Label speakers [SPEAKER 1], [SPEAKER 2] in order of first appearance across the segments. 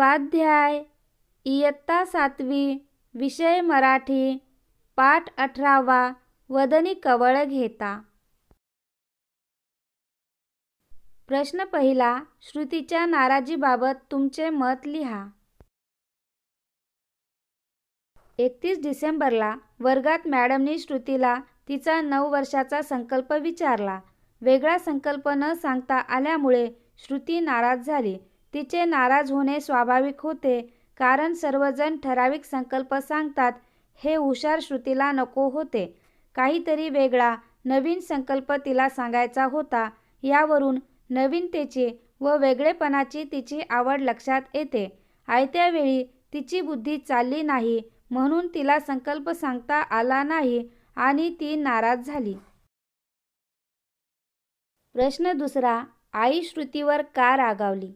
[SPEAKER 1] स्वाध्याय इयत्ता 7वी विषय मराठी पाठ 18वा वदनी कवळ घेता। प्रश्न पहिला, श्रुतीच्या नाराजीबाबत तुमचे मत लिहा। 31 डिसेंबरला वर्गात मॅडमनी श्रुतीला तिचा 9 वर्षाचा संकल्प विचारला। वेगळा संकल्प न सांगता आल्यामुळे श्रुती नाराज झाली। तिचे नाराज होणे स्वाभाविक होते, कारण सर्वजण ठराविक संकल्प सांगतात हे हुशार श्रुतीला नको होते। काहीतरी वेगळा नवीन संकल्प तिला सांगायचा होता। यावरून नवीनतेची व वेगळेपणाची तिची आवड लक्षात येते। आयत्या वेळी तिची बुद्धी चालली नाही, म्हणून तिला संकल्प सांगता आला नाही आणि ती नाराज झाली। प्रश्न दुसरा, आई श्रुतीवर का रागावली?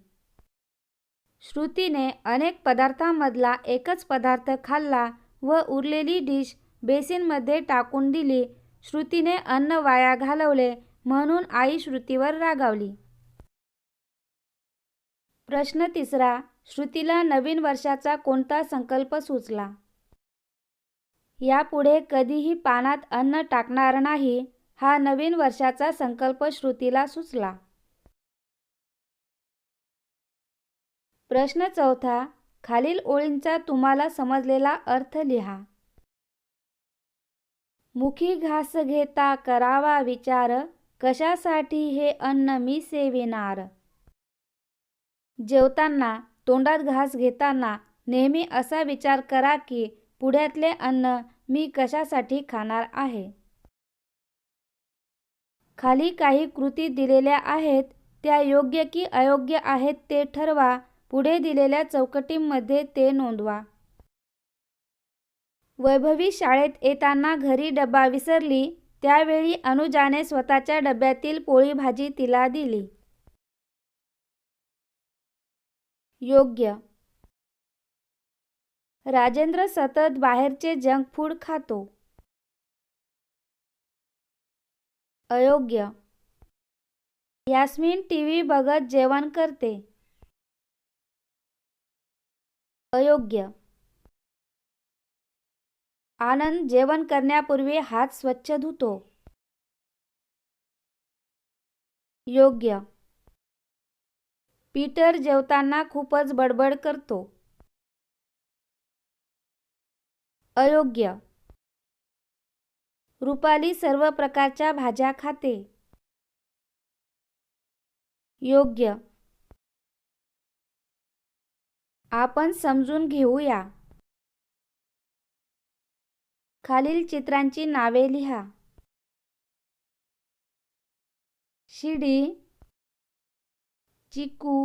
[SPEAKER 1] श्रुतीने अनेक पदार्थांमधला एकच पदार्थ खाल्ला व उरलेली डिश बेसिनमध्ये टाकून दिली। श्रुतीने अन्न वाया घालवले, म्हणून आई श्रुतीवर रागावली। प्रश्न तिसरा, श्रुतीला नवीन वर्षाचा कोणता संकल्प सुचला? यापुढे कधीही पानात अन्न टाकणार नाही, हा नवीन वर्षाचा संकल्प श्रुतीला सुचला। प्रश्न चौथा, खालील ओळींचा तुम्हाला समजलेला अर्थ लिहा। मुखी घास घेता करावा विचार, कशासाठी हे अन्न मी सेविनार। जेवताना, तोंडात घास घेताना नेहमी असा विचार करा की पुढ्यातले अन्न मी कशासाठी खाणार आहे। खाली काही कृती दिलेल्या आहेत, त्या योग्य की अयोग्य आहेत ते ठरवा। पुढे दिलेल्या चौकटीमध्ये ते नोंदवा। वैभवी शाळेत येताना घरी डबा विसरली, त्यावेळी अनुजाने स्वतःच्या डब्यातील पोळी भाजी तिला दिली। योग्य. राजेंद्र सतत बाहेरचे जंक फूड खातो। अयोग्य. यास्मिन टीव्ही बघत जेवण करते। अयोग्य. आनंद जेवण करण्यापूर्वी हात स्वच्छ धुतो। योग्य. पीटर जेवताना खूपच बडबड करतो। अयोग्य. रुपाली सर्व प्रकारच्या भाज्या खाते। योग्य. आपण समजून घेऊया। खालील चित्रांची नावे लिहा। शिडी, चिकू,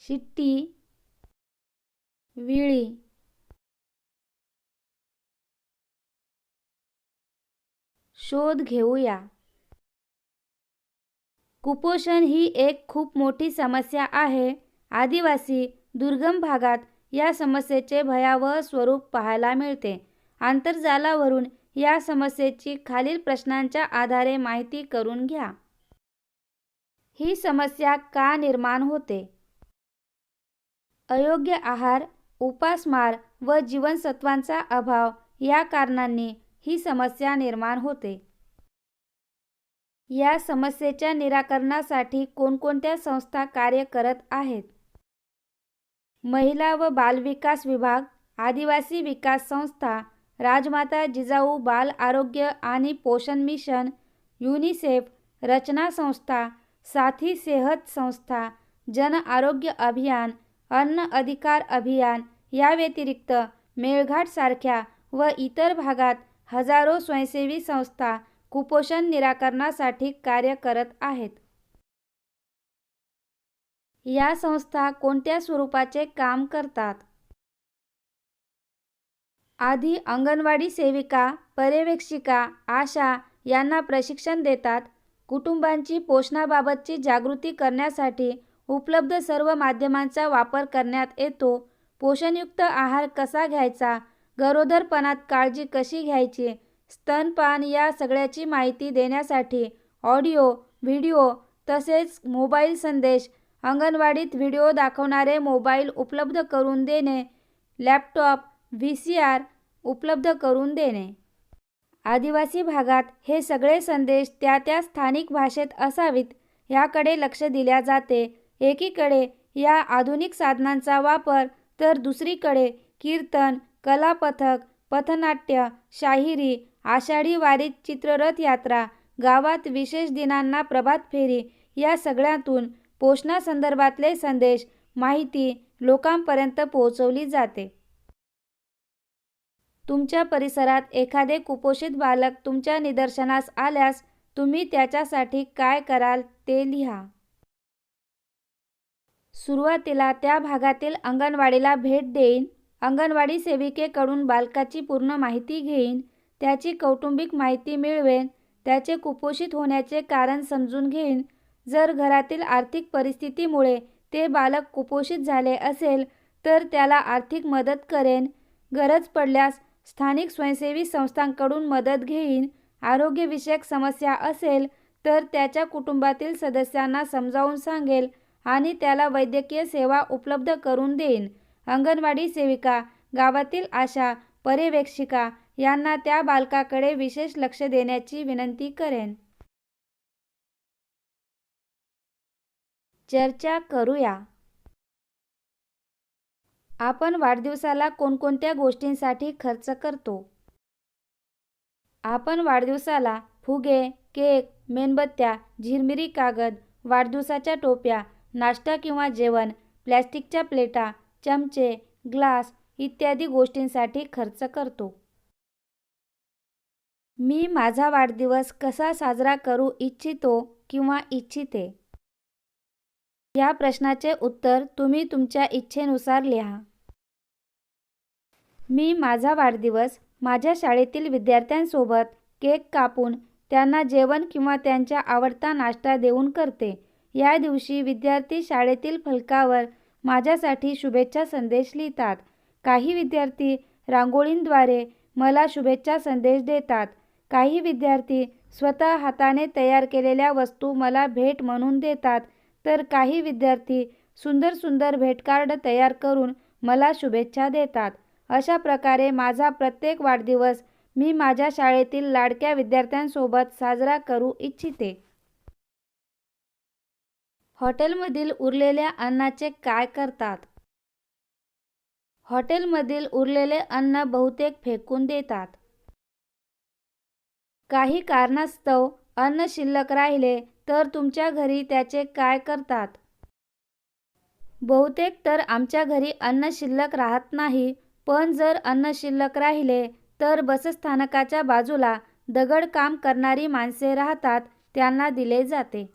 [SPEAKER 1] शिट्टी, विळी। शोध घेऊया। कुपोषण ही एक खूप मोठी समस्या आहे। आदिवासी दुर्गम भागात या समस्येचे भयावह स्वरूप पाहायला मिळते। आंतरजालावरून या समस्येची खालील प्रश्नांच्या आधारे माहिती करून घ्या। ही समस्या का निर्माण होते? अयोग्य आहार, उपासमार व जीवनसत्वांचा अभाव या कारणांनी ही समस्या निर्माण होते। या समस्येच्या निराकरणासाठी कोणकोणत्या संस्था कार्य करत आहेत? महिला व बाल विकास विभाग, आदिवासी विकास संस्था, राजमाता जिजाऊ बाल आरोग्य आणि पोषण मिशन, युनिसेफ, रचना संस्था, साथी सेहत संस्था, जन आरोग्य अभियान, अन्न अधिकार अभियान या व्यतिरिक्त मेळघाट सारख्या व इतर भागात हजारो स्वयंसेवी संस्था कुपोषण निराकरणासाठी कार्य करत आहेत। या संस्था कोणत्या स्वरूपाचे काम करतात? आधी अंगणवाडी सेविका, पर्यवेक्षिका, आशा यांना प्रशिक्षण देतात। कुटुंबांची पोषणाबाबतची जागृती करण्यासाठी उपलब्ध सर्व माध्यमांचा वापर करण्यात येतो। पोषणयुक्त आहार कसा घ्यायचा, गरोदरपणात काळजी कशी घ्यायची, स्तनपान या सगळ्याची माहिती देण्यासाठी ऑडिओ, व्हिडिओ तसेच मोबाईल संदेश अंगणवाडीत व्हिडिओ दाखवणारे मोबाईल उपलब्ध करून देणे, लॅपटॉप, VCR उपलब्ध करून देणे. आदिवासी भागात हे सगळे संदेश त्या त्या स्थानिक भाषेत असावीत याकडे लक्ष दिल्या जाते. एकीकडे या आधुनिक साधनांचा वापर तर दुसरीकडे कीर्तन, कलापथक, पथनाट्य, शाहिरी, आषाढी वारीत चित्ररथ यात्रा, गावात विशेष दिनांना प्रभात फेरी या सगळ्यातून पोषणासंदर्भातले संदेश, माहिती लोकांपर्यंत पोहोचवली जाते. तुमच्या परिसरात एखादे कुपोषित बालक तुमच्या निदर्शनास आल्यास तुम्ही त्याच्यासाठी काय कराल ते लिहा. सुरुवातीला त्या भागातील अंगणवाडीला भेट देईन. अंगणवाडी सेविकेकडून बालकाची पूर्ण माहिती घेईन. त्याची कौटुंबिक माहिती मिळवेन. त्याचे कुपोषित होण्याचे कारण समजून घेईन. जर घरातील आर्थिक परिस्थितीमुळे ते बालक कुपोषित झाले असेल तर त्याला आर्थिक मदत करेन. गरज पडल्यास स्थानिक स्वयंसेवी संस्थांकडून मदत घेईन. आरोग्यविषयक समस्या असेल तर त्याच्या कुटुंबातील सदस्यांना समजावून सांगेल आणि त्याला वैद्यकीय सेवा उपलब्ध करून देईन. अंगणवाडी सेविका, गावातील आशा, पर्यवेक्षिका यांना त्या बालकाकडे विशेष लक्ष देण्याची विनंती करेन. चर्चा करूया. आपण वाढदिवसाला कोणकोणत्या गोष्टींसाठी खर्च करतो? आपण वाढदिवसाला फुगे, केक, मेणबत्त्या, झिरमिरी कागद, वाढदिवसाच्या टोप्या, नाश्ता किंवा जेवण, प्लॅस्टिकच्या प्लेटा, चमचे, ग्लास इत्यादी गोष्टींसाठी खर्च करतो. मी माझा वाढदिवस कसा साजरा करू इच्छितो किंवा इच्छिते? या प्रश्नाचे उत्तर तुम्ही तुमच्या इच्छेनुसार लिहा. मी माझा वाढदिवस माझ्या शाळेतील विद्यार्थ्यांसोबत केक कापून त्यांना जेवण किंवा त्यांच्या आवडता नाश्ता देऊन करते. या दिवशी विद्यार्थी शाळेतील फलकावर माझ्यासाठी शुभेच्छा संदेश लिहितात. काही विद्यार्थी रांगोळींद्वारे मला शुभेच्छा संदेश देतात. काही विद्यार्थी स्वतः हाताने तयार केलेल्या वस्तू मला भेट म्हणून देतात, तर काही विद्यार्थी सुंदर सुंदर भेटकार्ड तयार करून मला शुभेच्छा देतात. अशा प्रकारे माझा प्रत्येक वाढदिवस मी माझ्या शाळेतील लाडक्या विद्यार्थ्यांसोबत साजरा करू इच्छिते. हॉटेलमधील उरलेल्या अन्नाचे काय करतात? हॉटेलमधील उरलेले अन्न बहुतेक फेकून देतात. काही कारणास्तव अन्न शिल्लक राहिले तर तुमच्या घरी त्याचे काय करतात? बहुतेक तर आमच्या घरी अन्न शिल्लक राहत नाही, पण जर अन्न शिल्लक राहिले तर बसस्थानकाच्या बाजूला दगड काम करणारी माणसे राहतात, त्यांना दिले जाते.